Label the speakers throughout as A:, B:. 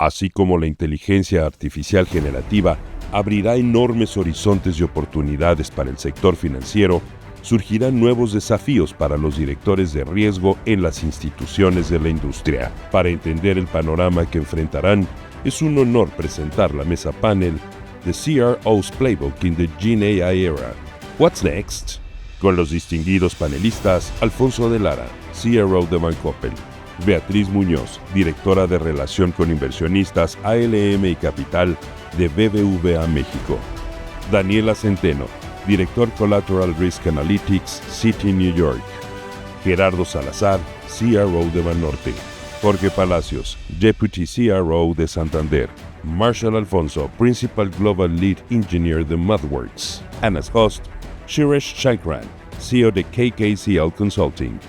A: Así como la inteligencia artificial generativa abrirá enormes horizontes de oportunidades para el sector financiero, surgirán nuevos desafíos para los directores de riesgo en las instituciones de la industria. Para entender el panorama que enfrentarán, es un honor presentar la mesa panel The CRO's Playbook in the GenAI Era. What's next? Con los distinguidos panelistas Alfonso De Lara, CRO de Bancoppel, Beatriz Muñoz, directora de Relación con Inversionistas ALM y Capital de BBVA México, Daniela Zenteno, director Collateral Risk Analytics, CITI New York, Gerardo Salazar, CRO de Banorte, Jorge Palacios, DeputyCRO de Santander, Marshall Alfonso, Principal Global Lead Engineer de MathWorks, and as host, Suresh Sankaran, CEO de KKCL Consulting.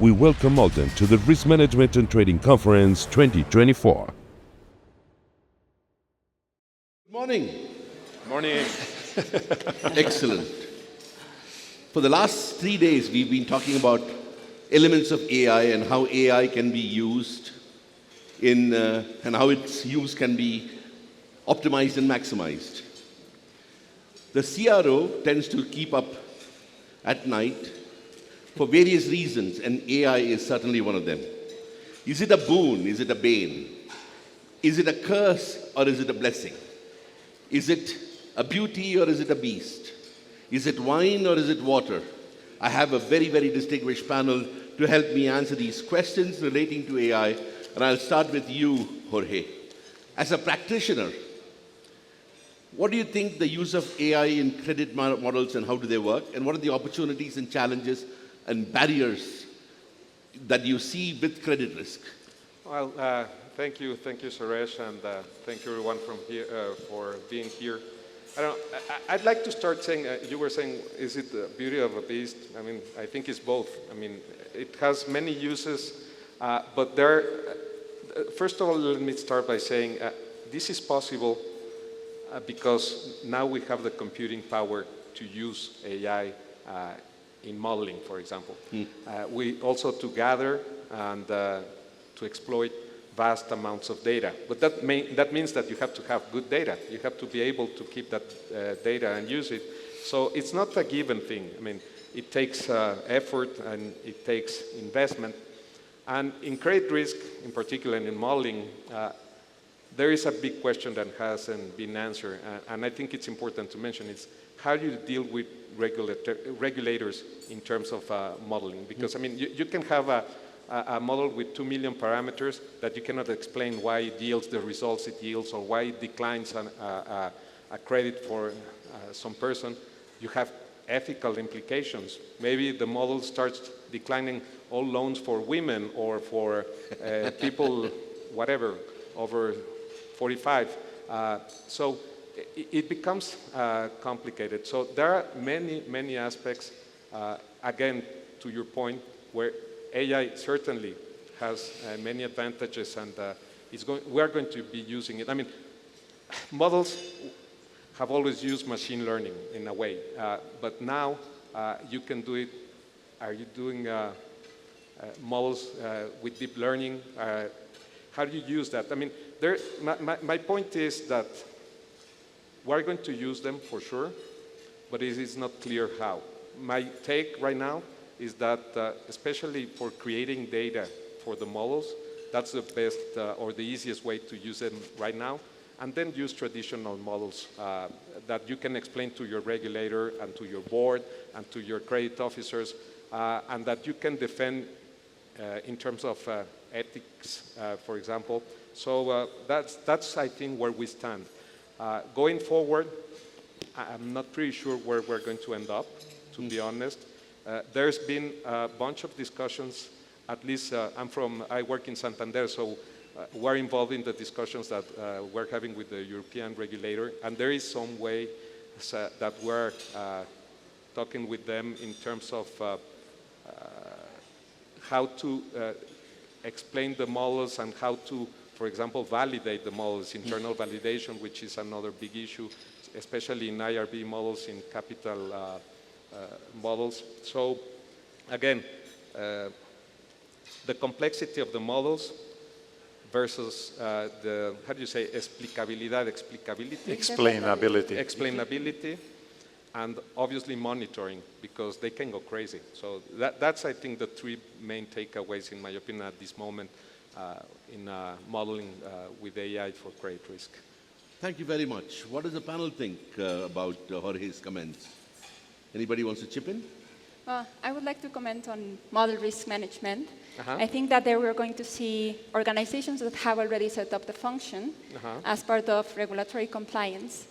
A: We welcome all them to the Risk Management and Trading Conference 2024.
B: Good morning.
C: Morning.
B: Excellent. For the last 3 days, we've been talking about elements of AI and how AI can be used and how its use can be optimized and maximized. The CRO tends to keep up at night for various reasons, and AI is certainly one of them. Is it a boon? Is it a bane? Is it a curse or is it a blessing? Is it a beauty or is it a beast? Is it wine or is it water? I have a very, very distinguished panel to help me answer these questions relating to AI, and I'll start with you, Jorge. As a practitioner, what do you think the use of AI in credit models and how do they work? And what are the opportunities and challenges and barriers that you see with credit risk?
C: Well, thank you, Suresh, and thank you everyone from here for being here. I'd like to start saying, you were saying, is it the beauty of a beast? I mean, I think it's both. I mean, it has many uses, but first of all, let me start by saying this is possible because now we have the computing power to use AI in modeling, for example. We also to gather and to exploit vast amounts of data. But that means that you have to have good data. You have to be able to keep that data and use it. So it's not a given thing. I mean, it takes effort and it takes investment. And in credit risk, in particular, and in modeling, there is a big question that hasn't been answered. And I think it's important to mention it's how do you deal with regulators in terms of modeling? Because, I mean, you can have a model with 2 million parameters that you cannot explain why it yields the results it yields or why it declines a credit for some person. You have ethical implications. Maybe the model starts declining all loans for women or for people, whatever, over 45. So it becomes complicated. So there are many aspects, again, to your point, where AI certainly has many advantages, and we are going to be using it. I mean, models have always used machine learning in a way, but now you can do it. Are you doing models with deep learning? How do you use that? I mean, my point is that we're going to use them for sure, but it is not clear how. My take right now is that, especially for creating data for the models, that's the best or the easiest way to use them right now, and then use traditional models that you can explain to your regulator and to your board and to your credit officers, and that you can defend in terms of ethics, for example. So that's, I think, where we stand. Going forward, I'm not pretty sure where we're going to end up, to be honest. There's been a bunch of discussions, at least I work in Santander, so we're involved in the discussions that we're having with the European regulator, and there is some way that we're talking with them in terms of how to explain the models and how to, for example, validate the models, internal validation, which is another big issue, especially in IRB models, in capital models. So again, the complexity of the models versus the, how do you say, explicabilidad, explicability? Explainability, and obviously monitoring, because they can go crazy. So that's, I think, the three main takeaways, in my opinion, at this moment in modeling with AI for credit risk.
B: Thank you very much. What does the panel think about Jorge's comments? Anybody wants to chip in?
D: Well, I would like to comment on model risk management. I think that there we're going to see organizations that have already set up the function as part of regulatory compliance.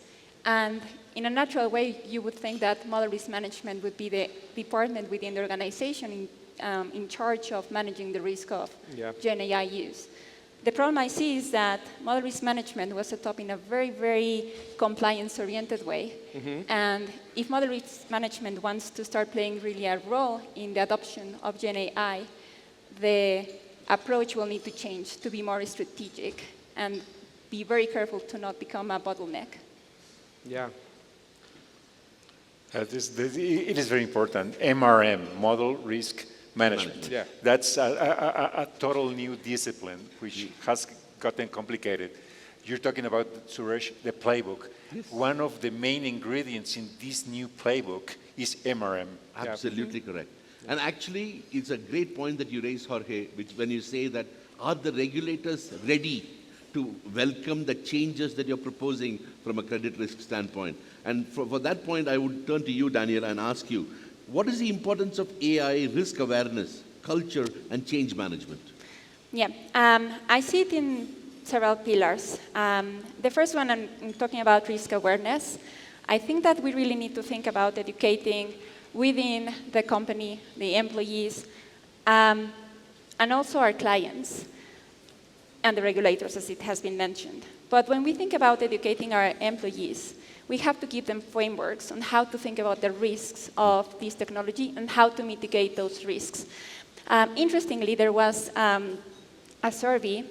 D: And in a natural way, you would think that model risk management would be the department within the organization in charge of managing the risk of GenAI use. The problem I see is that model risk management was set up in a very, very compliance-oriented way. And if model risk management wants to start playing really a role in the adoption of GenAI, the approach will need to change to be more strategic and be very careful to not become a bottleneck.
C: Yeah.
E: It is very important. MRM, model risk management.
C: Yeah.
E: That's a total new discipline which has gotten complicated. You're talking about, Suresh, the playbook.
B: Yes.
E: One of the main ingredients in this new playbook is MRM.
B: Absolutely correct. And actually, it's a great point that you raised, Jorge, when you say that, are the regulators ready to welcome the changes that you're proposing from a credit risk standpoint? And for that point, I would turn to you, Daniela, and ask you, what is the importance of AI, risk awareness, culture, and change management?
D: Yeah, I see it in several pillars. The first one, I'm talking about risk awareness. I think that we really need to think about educating within the company, the employees, and also our clients and the regulators, as it has been mentioned. But when we think about educating our employees, we have to give them frameworks on how to think about the risks of this technology and how to mitigate those risks. Interestingly, there was a survey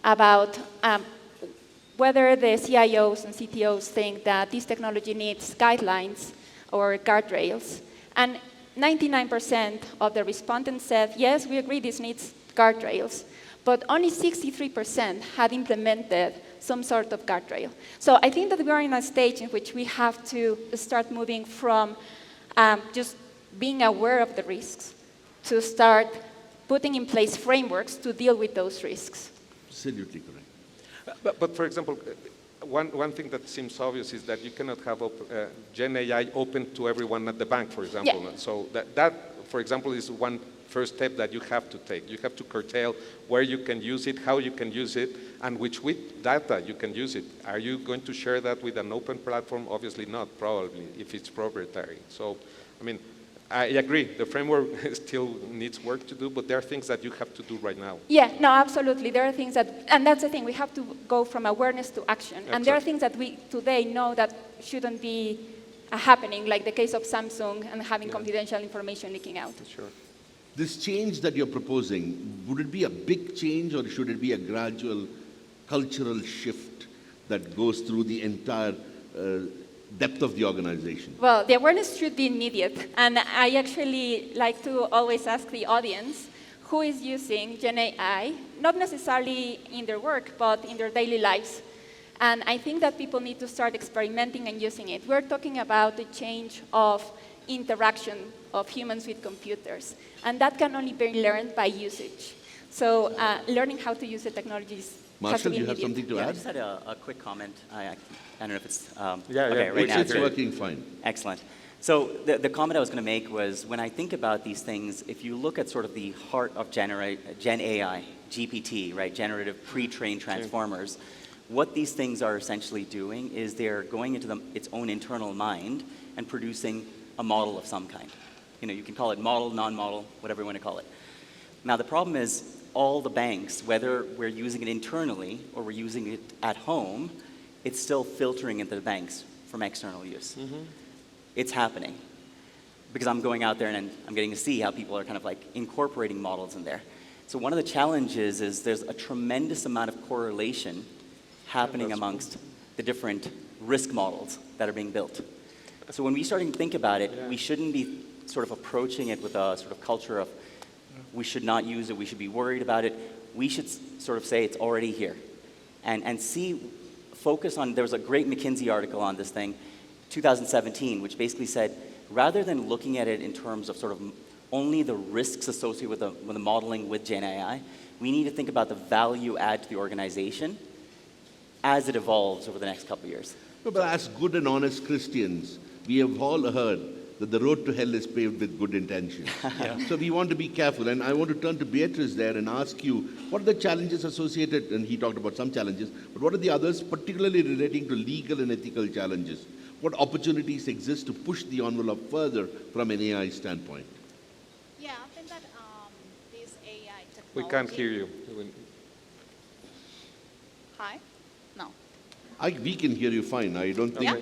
D: about whether the CIOs and CTOs think that this technology needs guidelines or guardrails. And 99% of the respondents said, yes, we agree this needs guardrails. But only 63% had implemented some sort of guardrail. So I think that we are in a stage in which we have to start moving from just being aware of the risks to start putting in place frameworks to deal with those risks.
B: Absolutely correct.
C: But for example, one thing that seems obvious is that you cannot have GenAI open to everyone at the bank, for example.
D: Yeah.
C: So that, for example, is one first step that you have to take. You have to curtail where you can use it, how you can use it, and with data you can use it. Are you going to share that with an open platform? Obviously not, probably, if it's proprietary. So, I mean, I agree, the framework still needs work to do, but there are things that you have to do right now.
D: Yeah, no, absolutely. There are things that, and that's the thing, we have to go from awareness to action. Exactly. And there are things that we today know that shouldn't be happening, like the case of Samsung and having confidential information leaking out.
C: Sure.
B: This change that you're proposing, would it be a big change or should it be a gradual cultural shift that goes through the entire depth of the organization?
D: Well, the awareness should be immediate. And I actually like to always ask the audience who is using GenAI, not necessarily in their work, but in their daily lives. And I think that people need to start experimenting and using it. We're talking about the change of interaction of humans with computers. And that can only be learned by usage. So learning how to use the technologies has to be
B: Marshall, you have
D: immediate.
B: something to
F: I
B: add?
F: just had a quick comment. I don't know if it's
C: okay,
F: right now.
B: It's working fine.
F: Excellent. So the comment I was going to make was, when I think about these things, if you look at sort of the heart of Gen AI, GPT, right, generative pre-trained transformers, what these things are essentially doing is they're going into its own internal mind and producing a model of some kind. You know, you can call it model, non-model, whatever you want to call it. Now the problem is, all the banks, whether we're using it internally or we're using it at home, it's still filtering into the banks from external use. It's happening. Because I'm going out there and I'm getting to see how people are kind of like incorporating models in there. So one of the challenges is there's a tremendous amount of correlation happening amongst the different risk models that are being built. So when we start to think about it, we shouldn't be sort of approaching it with a sort of culture of we should not use it, we should be worried about it. we should sort of say it's already here. And focus on, there was a great McKinsey article on this thing, 2017, which basically said, rather than looking at it in terms of sort of only the risks associated with the modeling with GenAI, we need to think about the value add to the organization as it evolves over the next couple of years.
B: No, but as good and honest Christians, we have all heard that the road to hell is paved with good intentions. So we want to be careful. And I want to turn to Beatriz there and ask you, what are the challenges associated, and he talked about some challenges, but what are the others, particularly relating to legal and ethical challenges? What opportunities exist to push the envelope further from an AI standpoint?
G: Yeah, I think that this AI technology...
C: We can't hear you.
G: Hi? No.
B: We can hear you fine. I don't think...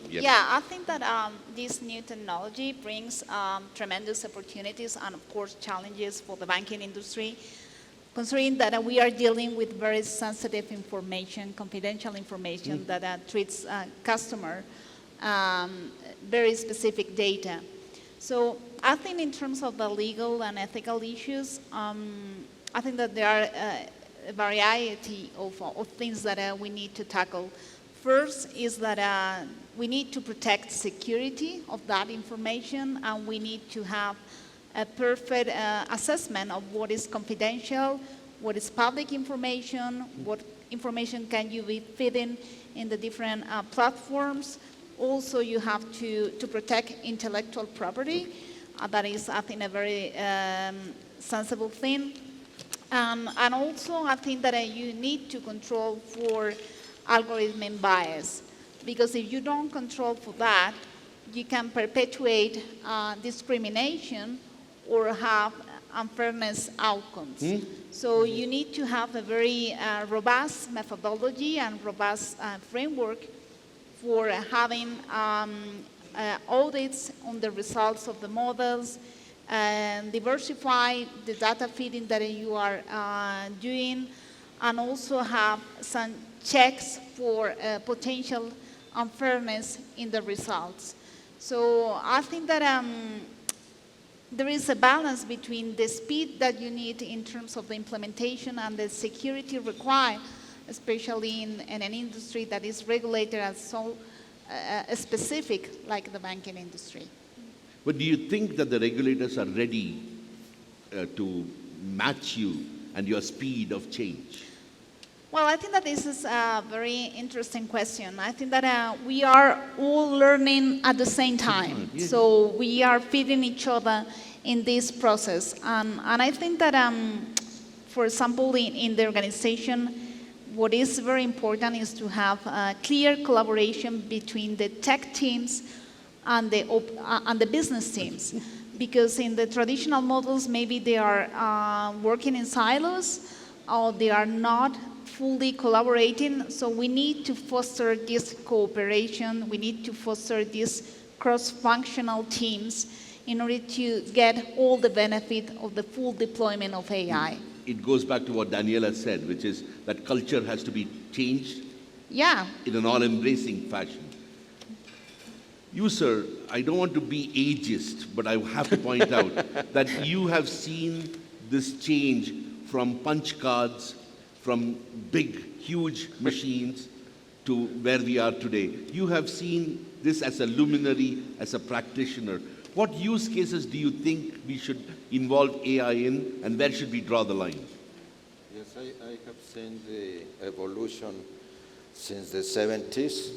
G: Yeah, I think that this new technology brings tremendous opportunities and, of course, challenges for the banking industry, considering that we are dealing with very sensitive information, confidential information that treats customer, very specific data. So I think in terms of the legal and ethical issues, I think that there are a variety of things that we need to tackle. First is that we need to protect security of that information, and we need to have a perfect assessment of what is confidential, what is public information, what information can you be feeding in the different platforms. Also, you have to protect intellectual property. That is, I think, a very sensible thing. And also, I think that you need to control for algorithmic bias, because if you don't control for that, you can perpetuate discrimination or have unfairness outcomes. So you need to have a very robust methodology and robust framework for having audits on the results of the models, and diversify the data feeding that you are doing, and also have some checks for potential unfairness in the results. So I think that there is a balance between the speed that you need in terms of the implementation and the security required, especially in an industry that is regulated as so specific like the banking industry.
B: But do you think that the regulators are ready to match you and your speed of change?
G: Well, I think that this is a very interesting question. I think that we are all learning at the same time.
B: Yes.
G: So we are feeding each other in this process. And I think that, for example, in the organization, what is very important is to have clear collaboration between the tech teams and the business teams. Because in the traditional models, maybe they are working in silos, or they are not fully collaborating. So we need to foster this cooperation. We need to foster these cross-functional teams in order to get all the benefit of the full deployment of AI.
B: It goes back to what Daniela said, which is that culture has to be changed in an all-embracing fashion. You, sir, I don't want to be ageist, but I have to point out that you have seen this change from punch cards, from big, huge machines to where we are today. You have seen this as a luminary, as a practitioner. What use cases do you think we should involve AI in, and where should we draw the line?
H: Yes, I have seen the evolution since the 70s.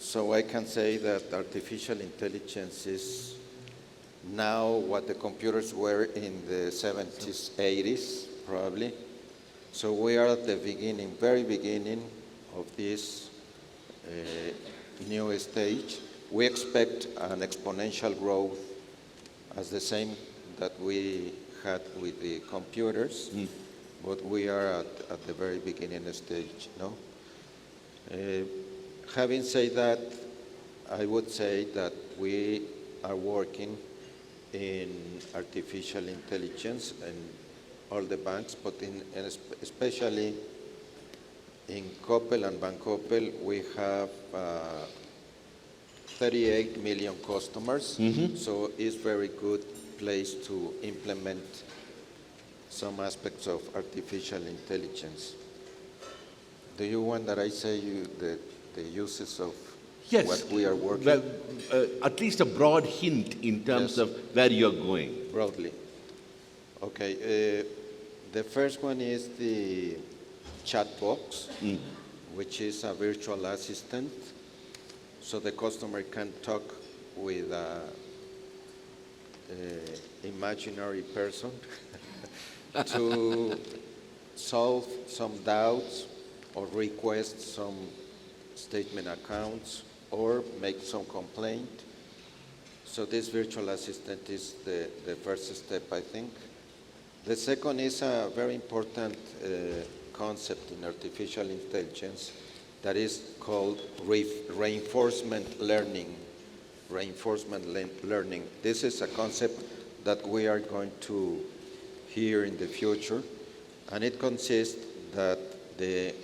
H: So I can say that artificial intelligence is now what the computers were in the 70s, 80s, probably. So we are at the beginning, very beginning of this new stage. We expect an exponential growth as the same that we had with the computers, but we are at the very beginning stage, no? Having said that, I would say that we are working in artificial intelligence in all the banks, but especially in Coppel and Bancoppel, we have 38 million customers, so it's very good place to implement some aspects of artificial intelligence. Do you want that I say you the uses of
B: Yes.
H: what we are working?
B: Well, at least a broad hint in terms
H: Yes.
B: of where you're going.
H: Broadly. Okay. The first one is the chat box, which is a virtual assistant. So the customer can talk with an imaginary person to solve some doubts or request some statement accounts or make some complaint. So this virtual assistant is the first step, I think. The second is a very important concept in artificial intelligence that is called reinforcement learning. Learning. This is a concept that we are going to hear in the future, and it consists that the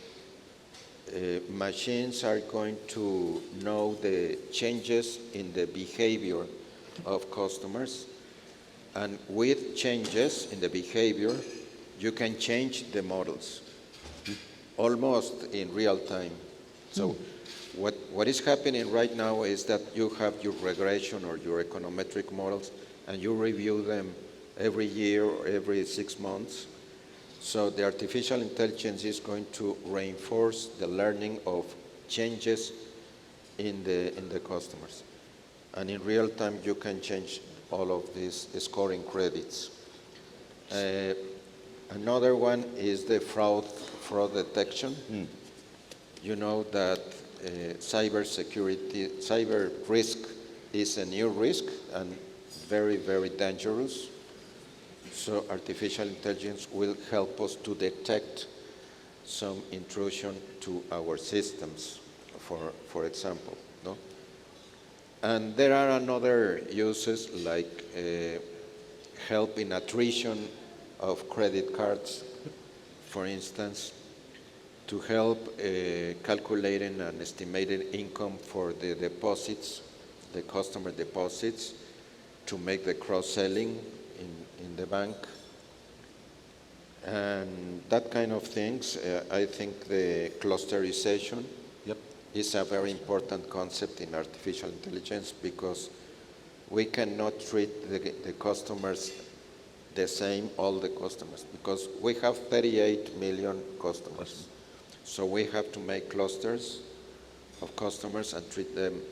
H: machines are going to know the changes in the behavior of customers, and with changes in the behavior, you can change the models almost in real time. So what is happening right now is that you have your regression or your econometric models, and you review them every year or every 6 months. So the artificial intelligence is going to reinforce the learning of changes in the customers. And in real time, you can change all of these scoring credits. Another one is the fraud detection. You know that cyber risk is a new risk and very, very dangerous. So artificial intelligence will help us to detect some intrusion to our systems, for example. No? And there are another uses like help in attrition of credit cards, for instance, to help calculating an estimated income for the deposits, the customer deposits, to make the cross-selling in the bank. And that kind of things, I think the clusterization is a very important concept in artificial intelligence, because we cannot treat the customers the same, all the customers, because we have 38 million customers. So we have to make clusters of customers and treat them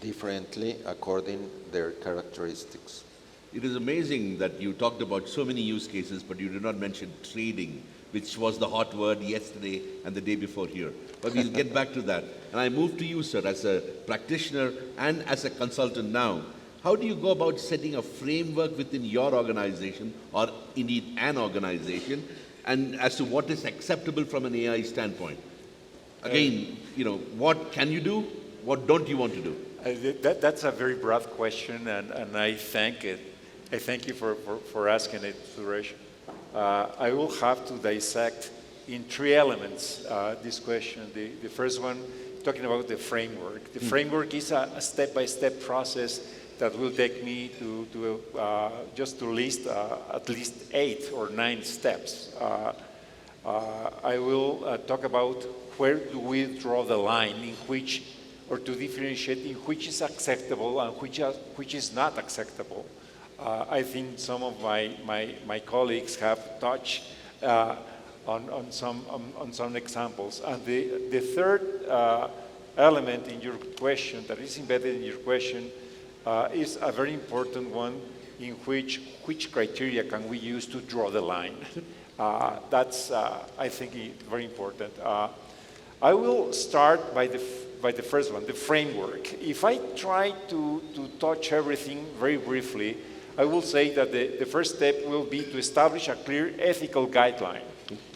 H: differently according their characteristics.
B: It is amazing that you talked about so many use cases, but you did not mention trading, which was the hot word yesterday and the day before here. But we'll get back to that. And I move to you, sir, as a practitioner and as a consultant now. How do you go about setting a framework within your organization, or indeed an organization, and as to what is acceptable from an AI standpoint? Again, what can you do? What don't you want to do?
E: That's a very broad question, and I thank you for asking it, Suresh. I will have to dissect in 3 elements this question. The first one, talking about the framework. The framework is a step-by-step process that will take me to just to list at least 8 or 9 steps. I will talk about where do we draw the line in which, or to differentiate in which is acceptable and which is not acceptable. I think some of my colleagues have touched on some examples. And the third element in your question, that is embedded in your question, is a very important one, in which criteria can we use to draw the line. That's, I think, very important. I will start by the first one, the framework. If I try to touch everything very briefly, I will say that the first step will be to establish a clear ethical guideline.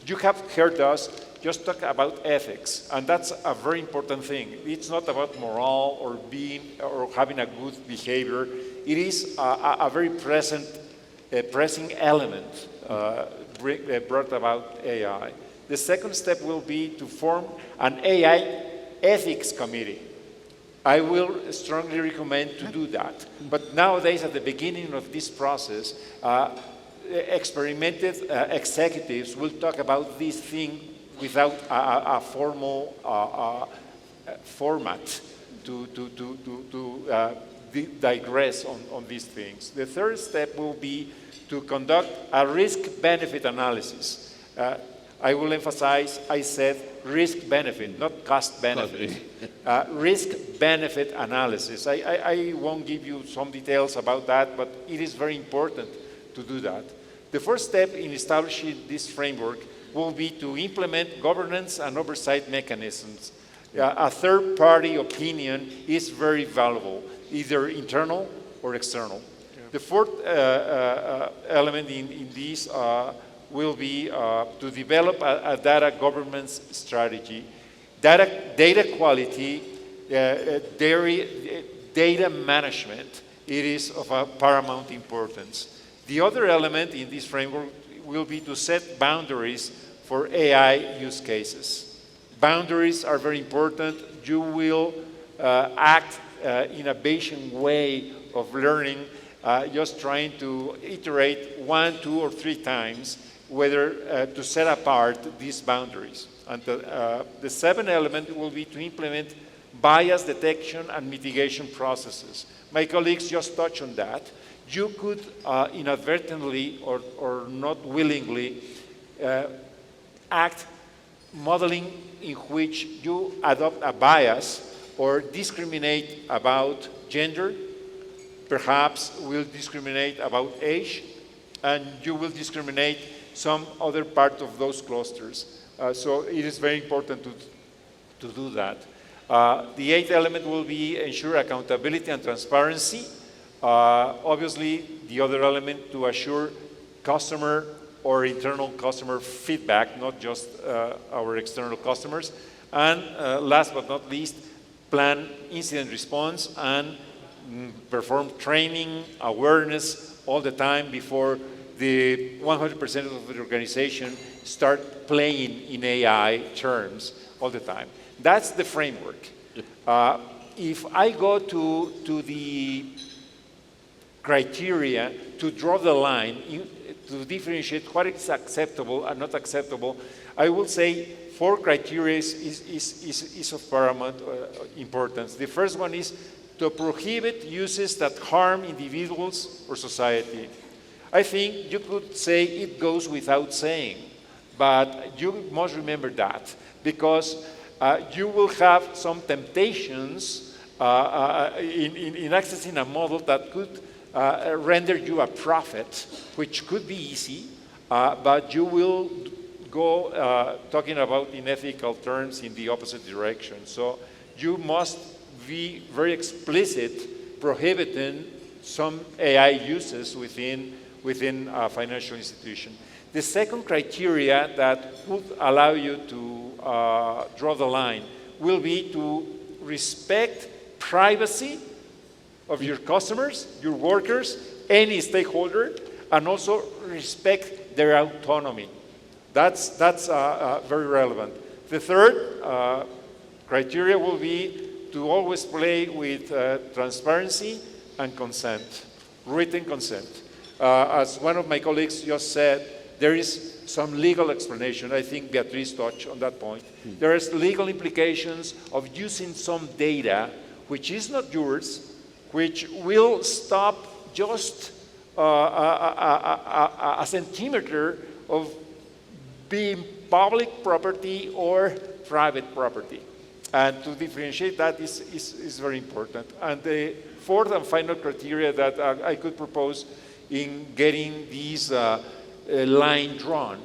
E: You have heard us just talk about ethics, and that's a very important thing. It's not about morale or having a good behavior. It is a very pressing element brought about AI. The second step will be to form an AI ethics committee. I will strongly recommend to do that. But nowadays, at the beginning of this process, experimented executives will talk about this thing without a formal format to digress on these things. The third step will be to conduct a risk-benefit analysis. I will emphasize, I said risk-benefit, not cost-benefit. Risk-benefit analysis. I won't give you some details about that, but it is very important to do that. The first step in establishing this framework will be to implement governance and oversight mechanisms. A third-party opinion is very valuable, either internal or external. Yeah. The fourth element in this will be to develop a data governance strategy. Data quality, data management, it is of a paramount importance. The other element in this framework will be to set boundaries for AI use cases. Boundaries are very important. You will act in a Bayesian way of learning, just trying to iterate 1, 2, or 3 times whether to set apart these boundaries. And the seventh element will be to implement bias detection and mitigation processes. My colleagues just touched on that. You could inadvertently or not willingly act modeling in which you adopt a bias or discriminate about gender, perhaps will discriminate about age, and you will discriminate some other part of those clusters. So it is very important to do that. The eighth element will be ensure accountability and transparency. Obviously, the other element to assure customer or internal customer feedback, not just our external customers. And last but not least, plan incident response and perform training, awareness all the time before the 100% of the organization start playing in AI terms all the time. That's the framework. If I go to the criteria to draw the line, to differentiate what is acceptable and not acceptable, I will say 4 criteria is of paramount importance. The first one is to prohibit uses that harm individuals or society. I think you could say it goes without saying, but you must remember that because you will have some temptations in accessing a model that could render you a profit, which could be easy, but you will go talking about in ethical terms in the opposite direction. So you must be very explicit prohibiting some AI uses within a financial institution. The second criteria that would allow you to draw the line will be to respect privacy of your customers, your workers, any stakeholder, and also respect their autonomy. That's very relevant. The third criteria will be to always play with transparency and consent, written consent. As one of my colleagues just said, there is some legal explanation. I think Beatriz touched on that point. There is legal implications of using some data which is not yours, which will stop just a centimeter of being public property or private property. And to differentiate that is very important. And the fourth and final criteria that I could propose in getting these line drawn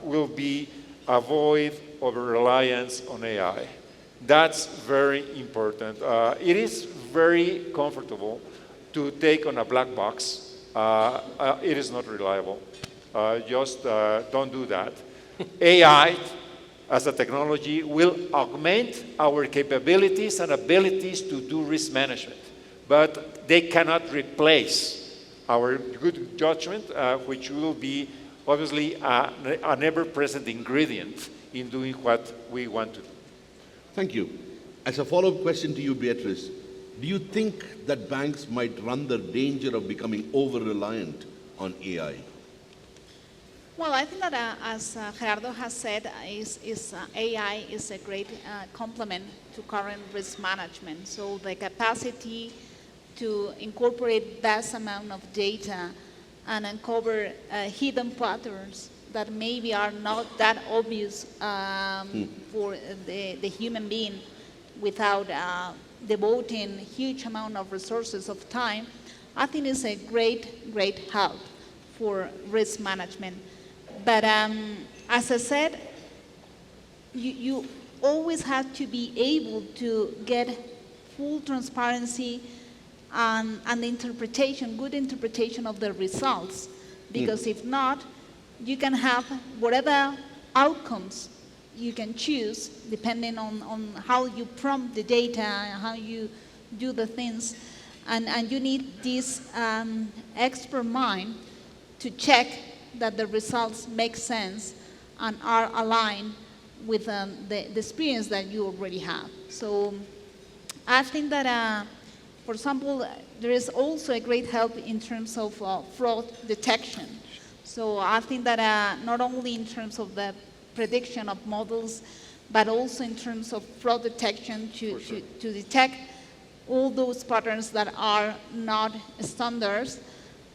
E: will be avoid over-reliance on AI. That's very important. It is very comfortable to take on a black box. It is not reliable. Just don't do that. AI as a technology will augment our capabilities and abilities to do risk management, but they cannot replace our good judgment, which will be obviously an ever-present ingredient in doing what we want to do.
B: Thank you. As a follow-up question to you, Beatriz, do you think that banks might run the danger of becoming over-reliant on AI?
G: Well, I think that as Gerardo has said, AI is a great complement to current risk management. So the capacity to incorporate vast amount of data and uncover hidden patterns that maybe are not that obvious for the human being without devoting huge amount of resources of time, I think is a great help for risk management. But as I said, you always have to be able to get full transparency and the interpretation, good interpretation of the results. Because if not, you can have whatever outcomes you can choose depending on how you prompt the data and how you do the things. And you need this expert mind to check that the results make sense and are aligned with the experience that you already have. So I think that, for example, there is also a great help in terms of fraud detection. So I think that not only in terms of the prediction of models, but also in terms of fraud detection to detect all those patterns that are not standards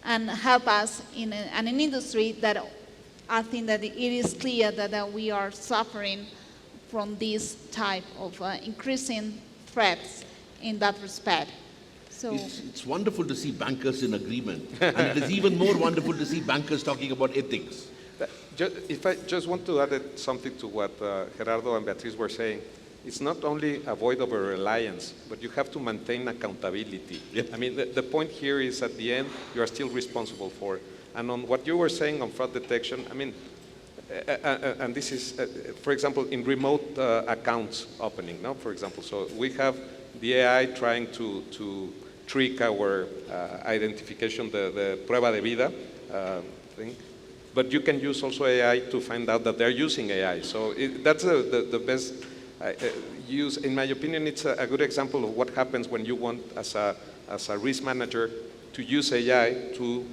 G: and help us in an industry that I think that it is clear that we are suffering from this type of increasing threats in that respect. So
B: it's wonderful to see bankers in agreement, and it is even more wonderful to see bankers talking about ethics.
C: If I just want to add something to what Gerardo and Beatriz were saying, it's not only avoid over-reliance, but you have to maintain accountability.
B: Yeah.
C: I mean, the point here is at the end, you are still responsible for it. And on what you were saying on fraud detection, I mean, and this is, for example, in remote accounts opening, no? For example, so we have the AI trying to trick our identification, the prueba de vida thing. But you can use also AI to find out that they're using AI. So that's the best use. In my opinion, it's a good example of what happens when you want, as a risk manager, to use AI to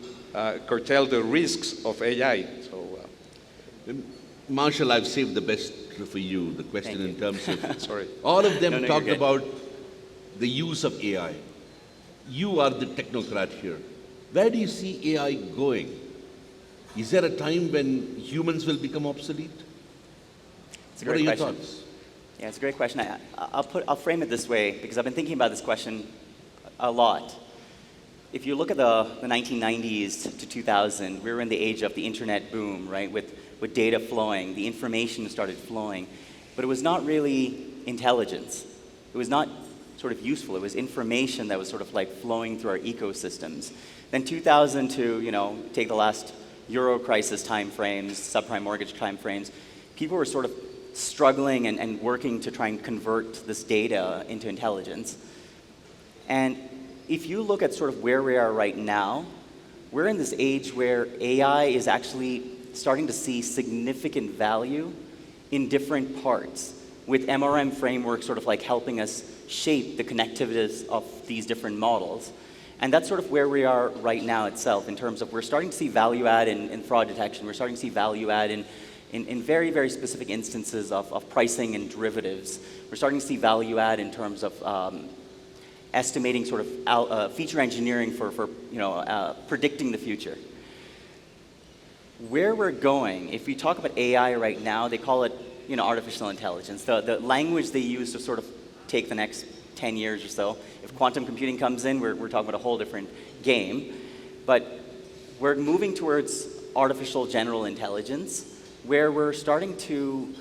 C: curtail the risks of AI. So,
B: Marshall, I've saved the best for you, the question in terms of...
C: Sorry.
B: All of them talked
F: you're good.
B: about the use of AI. You are the technocrat here. Where do you see AI going? Is there a time when humans will become obsolete?
F: It's a
B: What are
F: great
B: your
F: question.
B: thoughts?
F: Yeah, it's a great question. I'll frame it this way because I've been thinking about this question a lot. If you look at the 1990s to 2000, we were in the age of the internet boom, right? With data flowing, the information started flowing, but it was not really intelligence. It was not sort of useful. It was information that was sort of like flowing through our ecosystems. Then 2000 to, take the last Euro crisis timeframes, subprime mortgage timeframes, people were sort of struggling and working to try and convert this data into intelligence. And if you look at sort of where we are right now, we're in this age where AI is actually starting to see significant value in different parts, with MRM framework sort of like helping us shape the connectivities of these different models. And that's sort of where we are right now itself in terms of we're starting to see value add in fraud detection. We're starting to see value add in very, very specific instances of pricing and derivatives. We're starting to see value add in terms of estimating sort of feature engineering for predicting the future. Where we're going, if we talk about AI right now, they call it artificial intelligence. The language they use to sort of take the next 10 years or so. If quantum computing comes in, we're talking about a whole different game. But we're moving towards artificial general intelligence, where we're starting to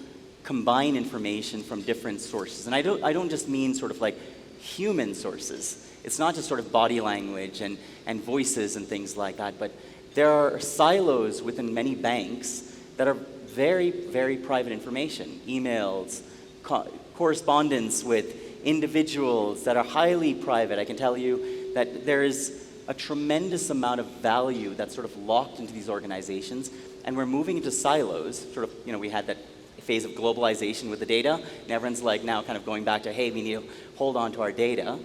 F: combine information from different sources. And I don't just mean sort of like human sources. It's not just sort of body language and voices and things like that, but there are silos within many banks that are very, very private information, emails, correspondence with individuals that are highly private. I can tell you that there is a tremendous amount of value that's sort of locked into these organizations, and we're moving into silos. Sort of, we had that phase of globalization with the data, and everyone's like now kind of going back to, hey, we need to hold on to our data.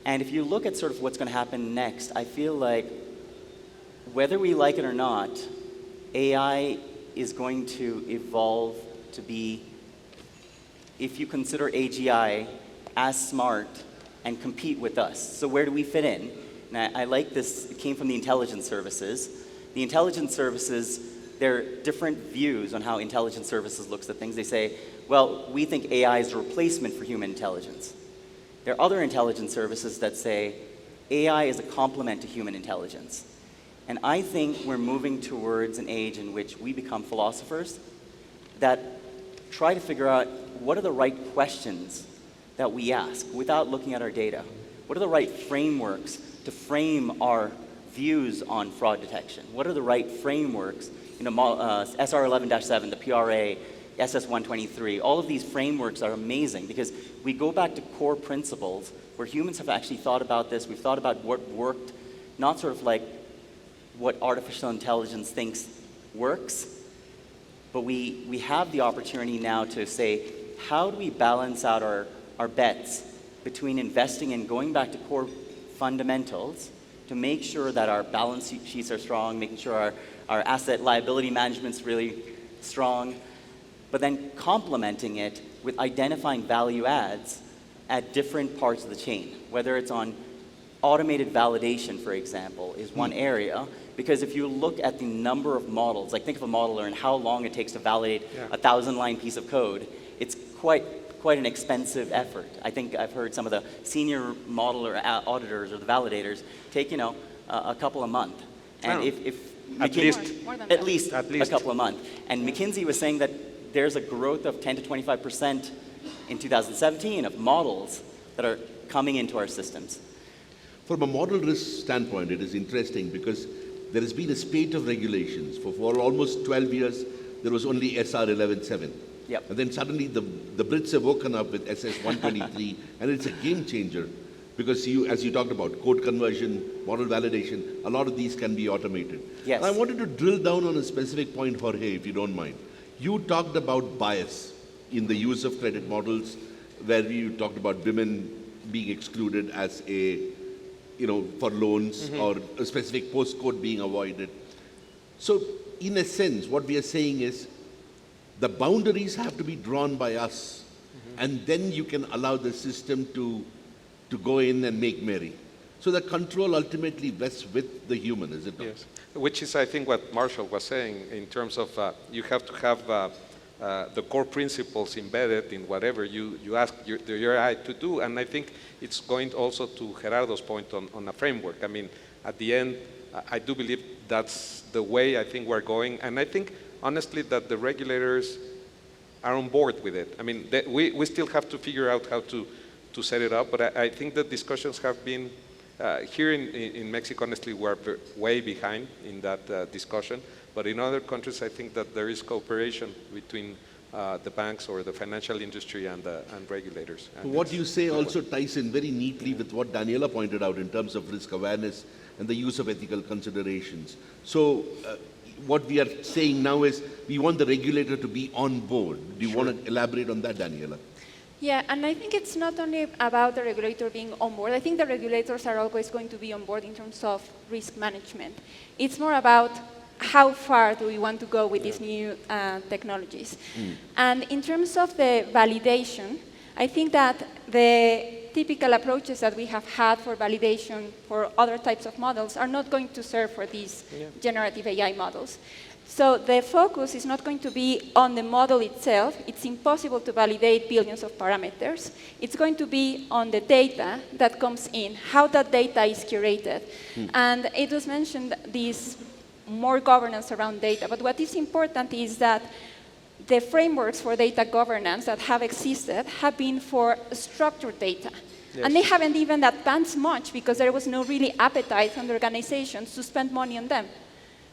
F: And if you look at sort of what's going to happen next, I feel like whether we like it or not, AI is going to evolve to be, if you consider AGI as smart and compete with us. So where do we fit in? And I like this, it came from the intelligence services. The intelligence services, there are different views on how intelligence services looks at things. They say, well, we think AI is a replacement for human intelligence. There are other intelligence services that say AI is a complement to human intelligence. And I think we're moving towards an age in which we become philosophers that try to figure out what are the right questions that we ask without looking at our data. What are the right frameworks to frame our views on fraud detection? What are the right frameworks? You know, SR 11-7, the PRA, SS 123, all of these frameworks are amazing because we go back to core principles where humans have actually thought about this. We've thought about what worked, not sort of like what artificial intelligence thinks works, but we have the opportunity now to say, how do we balance out our bets between investing and going back to core fundamentals to make sure that our balance sheets are strong, making sure our asset liability management's really strong, but then complementing it with identifying value adds at different parts of the chain, whether it's on automated validation, for example, is one area, because if you look at the number of models, like think of a modeler and how long it takes to validate a 1,000-line piece of code, it's quite an expensive effort. I think I've heard some of the senior modeler auditors or the validators take, a couple a month. And if
C: at
F: least a couple a month. And McKinsey was saying that there's a growth of 10 to 25% in 2017 of models that are coming into our systems.
B: From a model risk standpoint, it is interesting because there has been a spate of regulations. For almost 12 years, there was only SR 11-7.
F: Yep.
B: And then suddenly the Brits have woken up with SS 123, and it's a game changer because as you talked about, code conversion, model validation, a lot of these can be automated.
F: Yes.
B: And I wanted to drill down on a specific point, Jorge, if you don't mind. You talked about bias in the use of credit models, where you talked about women being excluded as for loans or a specific postcode being avoided. So in a sense, what we are saying is the boundaries have to be drawn by us, and then you can allow the system to go in and make merry. So the control ultimately rests with the human, is it not?
C: Yes, which is, I think, what Marshall was saying in terms of you have to have the core principles embedded in whatever you ask your AI to do. And I think it's going also to Gerardo's point on a framework. I mean, at the end, I do believe that's the way I think we're going. And I think, honestly, that the regulators are on board with it. I mean, we still have to figure out how to set it up, but I think the discussions have been, here in Mexico, honestly, we're way behind in that discussion. But in other countries, I think that there is cooperation between the banks or the financial industry and regulators. And
B: what you say also ties in very neatly with what Daniela pointed out in terms of risk awareness and the use of ethical considerations. So what we are saying now is we want the regulator to be on board. Do you want to elaborate on that, Daniela?
D: Yeah, and I think it's not only about the regulator being on board. I think the regulators are always going to be on board in terms of risk management. It's more about how far do we want to go with these new technologies. And in terms of the validation, I think that the typical approaches that we have had for validation for other types of models are not going to serve for these generative AI models. So the focus is not going to be on the model itself. It's impossible to validate billions of parameters. It's going to be on the data that comes in, how that data is curated. And it was mentioned this more governance around data. But what is important is that the frameworks for data governance that have existed have been for structured data. Yes. And they haven't even advanced much because there was no really appetite from the organizations to spend money on them.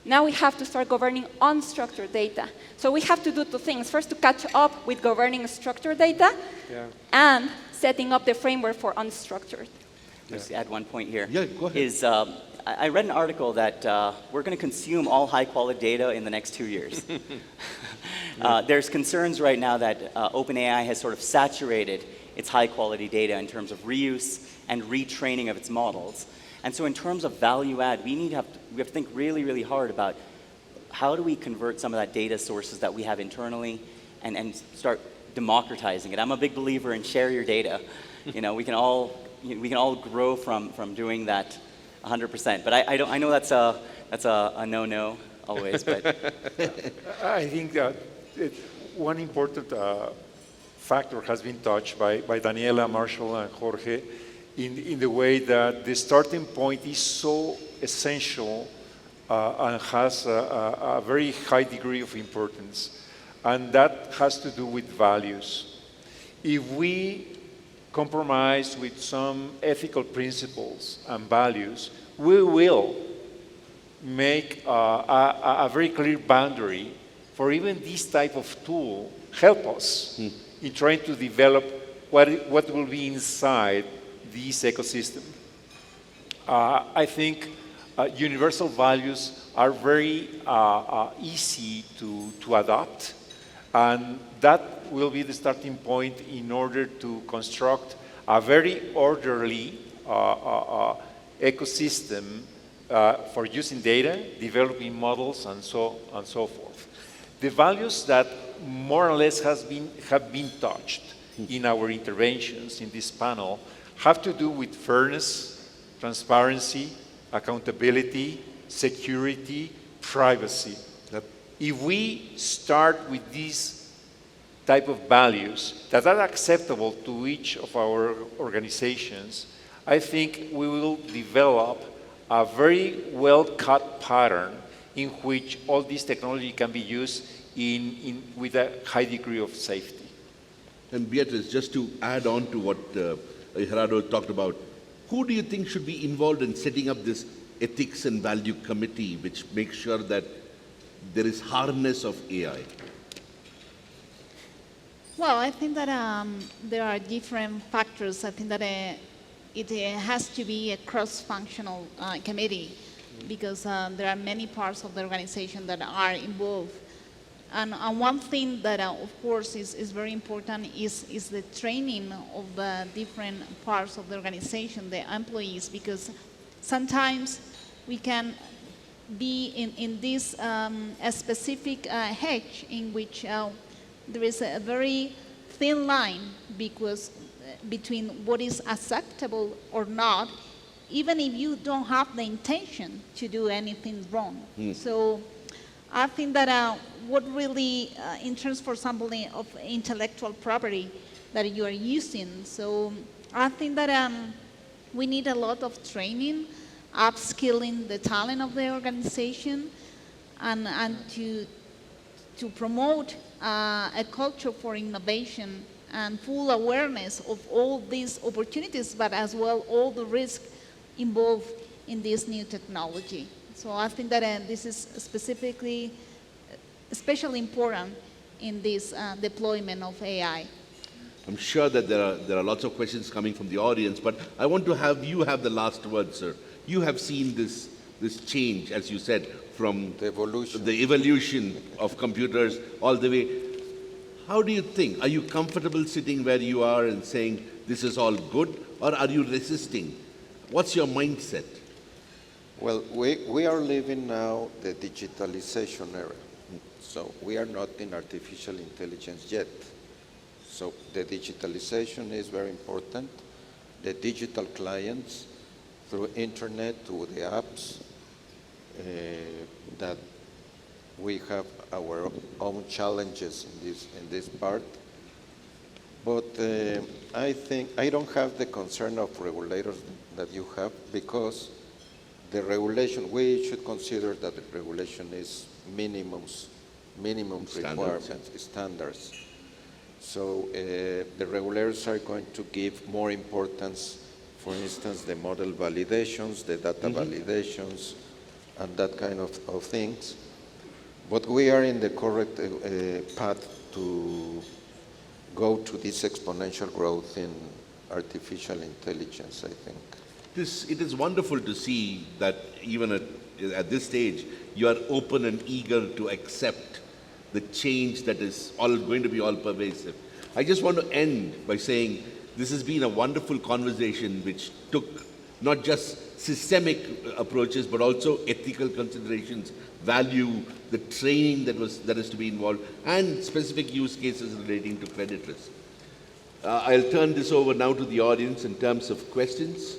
D: Now we have to start governing unstructured data. So we have to do two things. First, to catch up with governing structured data and setting up the framework for unstructured.
F: Just add one point here.
B: Yeah, go ahead.
F: I read an article that we're going to consume all high-quality data in the next 2 years. There's concerns right now that OpenAI has sort of saturated its high-quality data in terms of reuse and retraining of its models. And so in terms of value add, we have to think really, really hard about how do we convert some of that data sources that we have internally and start democratizing it? I'm a big believer in share your data. We can all grow from doing that 100%. But I know that's a no-no always. But
E: I think that one important factor has been touched by Daniela, Marshall, and Jorge in the way that the starting point is so essential and has a very high degree of importance. And that has to do with values. If we compromise with some ethical principles and values, we will make a very clear boundary for even this type of tool help us in trying to develop what will be inside this ecosystem. I think universal values are very easy to adopt, and that will be the starting point in order to construct a very orderly ecosystem for using data, developing models, and so forth. The values that more or less have been touched in our interventions in this panel have to do with fairness, transparency, accountability, security, privacy. If we start with these type of values that are acceptable to each of our organizations, I think we will develop a very well-cut pattern in which all this technology can be used with a high degree of safety.
B: And Beatriz, just to add on to what Gerardo talked about, who do you think should be involved in setting up this ethics and value committee which makes sure that there is harness of AI?
G: Well, I think that there are different factors. I think that it has to be a cross-functional committee because there are many parts of the organization that are involved. And one thing that, of course, is very important is the training of the different parts of the organization, the employees, because sometimes we can be in this a specific hedge in which there is a very thin line between what is acceptable or not, even if you don't have the intention to do anything wrong. So I think that what really, in terms, for example, of intellectual property that you are using, so I think that we need a lot of training, upskilling the talent of the organization, and to promote a culture for innovation and full awareness of all these opportunities, but as well all the risk involved in this new technology. So I think that this is especially important in this deployment of AI.
B: I'm sure that there are lots of questions coming from the audience, but I want to have you have the last word, sir. You have seen this change, as you said, from the evolution of computers all the way. How do you think? Are you comfortable sitting where you are and saying this is all good, or are you resisting? What's your mindset?
H: Well, we are living now the digitalization era. So we are not in artificial intelligence yet. So the digitalization is very important. The digital clients through internet, to the apps, that we have our own challenges in this part. But I think I don't have the concern of regulators that you have, because the regulation, we should consider that the regulation is minimum requirements, standards. So the regulators are going to give more importance, for instance, the model validations, the data validations, and that kind of things. But we are in the correct path to go to this exponential growth in artificial intelligence, I think.
B: It is wonderful to see that even at this stage, you are open and eager to accept the change that is going to be all pervasive. I just want to end by saying this has been a wonderful conversation which took not just systemic approaches, but also ethical considerations, value, the training that is to be involved, and specific use cases relating to credit risk. I'll turn this over now to the audience in terms of questions.